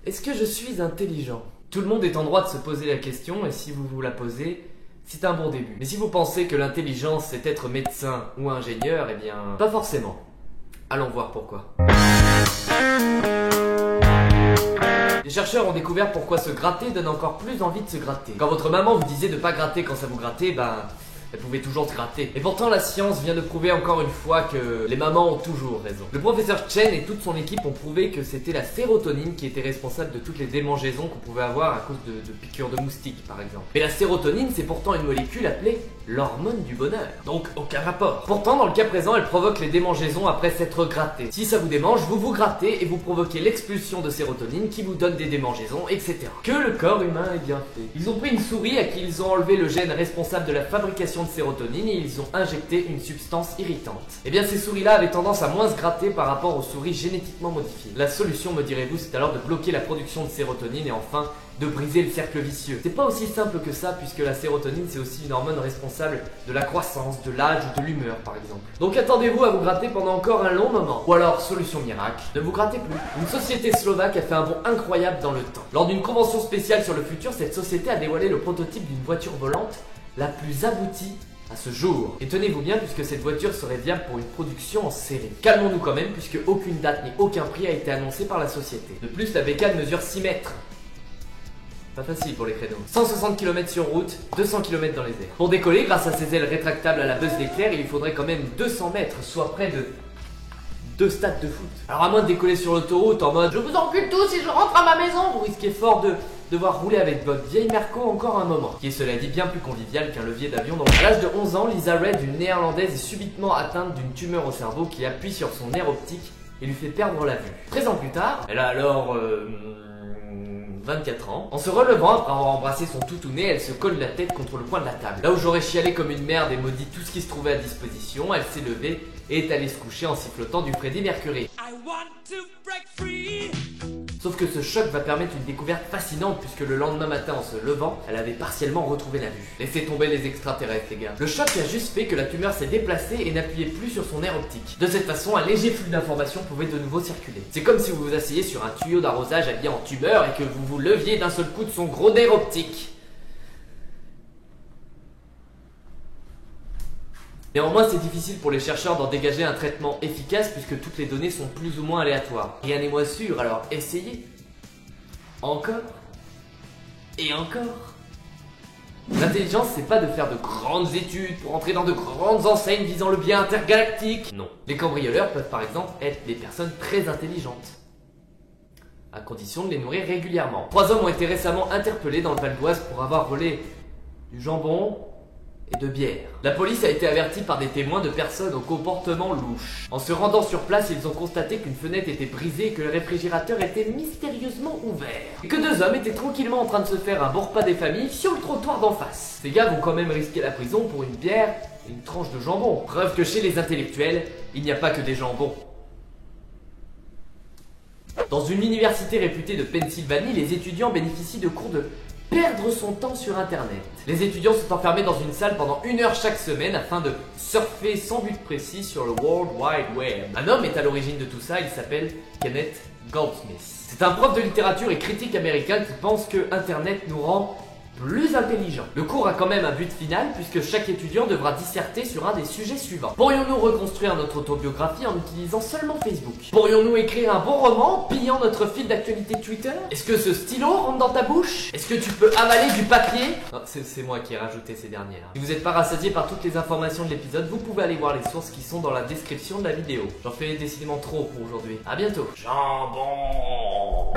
Est-ce que je suis intelligent? Tout le monde est en droit de se poser la question, et si vous vous la posez, c'est un bon début. Mais si vous pensez que l'intelligence c'est être médecin ou ingénieur, eh bien, pas forcément. Allons voir pourquoi. Les chercheurs ont découvert pourquoi se gratter donne encore plus envie de se gratter. Quand votre maman vous disait de pas gratter quand ça vous grattait, elle pouvait toujours se gratter. Et pourtant la science vient de prouver encore une fois que les mamans ont toujours raison. Le professeur Chen et toute son équipe ont prouvé que c'était la sérotonine qui était responsable de toutes les démangeaisons qu'on pouvait avoir à cause de piqûres de moustiques par exemple. Mais la sérotonine c'est pourtant une molécule appelée l'hormone du bonheur. Donc aucun rapport. Pourtant dans le cas présent elle provoque les démangeaisons après s'être grattée. Si ça vous démange, vous vous grattez et vous provoquez l'expulsion de sérotonine qui vous donne des démangeaisons, etc. Que le corps humain est bien fait. Ils ont pris une souris à qui ils ont enlevé le gène responsable de la fabrication de sérotonine et ils ont injecté une substance irritante. Et bien ces souris-là avaient tendance à moins se gratter par rapport aux souris génétiquement modifiées. La solution, me direz-vous, c'est alors de bloquer la production de sérotonine et enfin de briser le cercle vicieux. C'est pas aussi simple que ça puisque la sérotonine c'est aussi une hormone responsable de la croissance, de l'âge ou de l'humeur par exemple. Donc attendez-vous à vous gratter pendant encore un long moment. Ou alors, solution miracle, ne vous grattez plus. Une société slovaque a fait un bond incroyable dans le temps. Lors d'une convention spéciale sur le futur, cette société a dévoilé le prototype d'une voiture volante la plus aboutie à ce jour. Et tenez-vous bien puisque cette voiture serait viable pour une production en série. Calmons-nous quand même puisque aucune date ni aucun prix a été annoncé par la société. De plus, la bécane mesure 6 mètres. Pas facile pour les créneaux. 160 km sur route, 200 km dans les airs. Pour décoller, grâce à ses ailes rétractables à la buzz d'éclair, il lui faudrait quand même 200 mètres, soit près de 2 stades de foot. Alors à moins de décoller sur l'autoroute en mode « Je vous encule tous si je rentre à ma maison !» vous risquez fort de devoir rouler avec votre vieille Merco encore un moment. Qui est cela dit bien plus convivial qu'un levier d'avion. Donc à l'âge de 11 ans, Lisa Red, une néerlandaise, est subitement atteinte d'une tumeur au cerveau qui appuie sur son nerf optique et lui fait perdre la vue. 13 ans plus tard, elle a alors 24 ans. En se relevant après avoir embrassé son toutounet, elle se colle la tête contre le coin de la table. Là où j'aurais chialé comme une merde et maudit tout ce qui se trouvait à disposition, elle s'est levée et est allée se coucher en sifflotant du Freddie Mercury. Sauf que ce choc va permettre une découverte fascinante puisque le lendemain matin en se levant, elle avait partiellement retrouvé la vue. Laissez tomber les extraterrestres les gars. Le choc a juste fait que la tumeur s'est déplacée et n'appuyait plus sur son nerf optique. De cette façon, un léger flux d'informations pouvait de nouveau circuler. C'est comme si vous vous asseyez sur un tuyau d'arrosage habillé en tumeur et que vous vous leviez d'un seul coup de son gros nerf optique. Néanmoins, c'est difficile pour les chercheurs d'en dégager un traitement efficace puisque toutes les données sont plus ou moins aléatoires. Rien n'est moins sûr, alors essayez. Encore. Et encore. L'intelligence, c'est pas de faire de grandes études pour entrer dans de grandes enseignes visant le bien intergalactique. Non. Les cambrioleurs peuvent par exemple être des personnes très intelligentes. À condition de les nourrir régulièrement. 3 hommes ont été récemment interpellés dans le Val d'Oise pour avoir volé du jambon et de bière. La police a été avertie par des témoins de personnes au comportement louche. En se rendant sur place, ils ont constaté qu'une fenêtre était brisée et que le réfrigérateur était mystérieusement ouvert. Et que 2 hommes étaient tranquillement en train de se faire un bon repas des familles sur le trottoir d'en face. Ces gars vont quand même risquer la prison pour une bière et une tranche de jambon. Preuve que chez les intellectuels, il n'y a pas que des jambons. Dans une université réputée de Pennsylvanie, les étudiants bénéficient de cours de perdre son temps sur internet. Les étudiants sont enfermés dans une salle pendant 1 heure chaque semaine afin de surfer sans but précis sur le World Wide Web. Un homme est à l'origine de tout ça, il s'appelle Kenneth Goldsmith. C'est un prof de littérature et critique américain qui pense que internet nous rend plus intelligent. Le cours a quand même un but final puisque chaque étudiant devra disserter sur un des sujets suivants. Pourrions-nous reconstruire notre autobiographie en utilisant seulement Facebook? Pourrions-nous écrire un bon roman en pillant notre fil d'actualité Twitter? Est-ce que ce stylo rentre dans ta bouche? Est-ce que tu peux avaler du papier? Non, c'est moi qui ai rajouté ces dernières. Si vous n'êtes pas rassasié par toutes les informations de l'épisode, vous pouvez aller voir les sources qui sont dans la description de la vidéo. J'en fais décidément trop pour aujourd'hui. À bientôt. Jambon.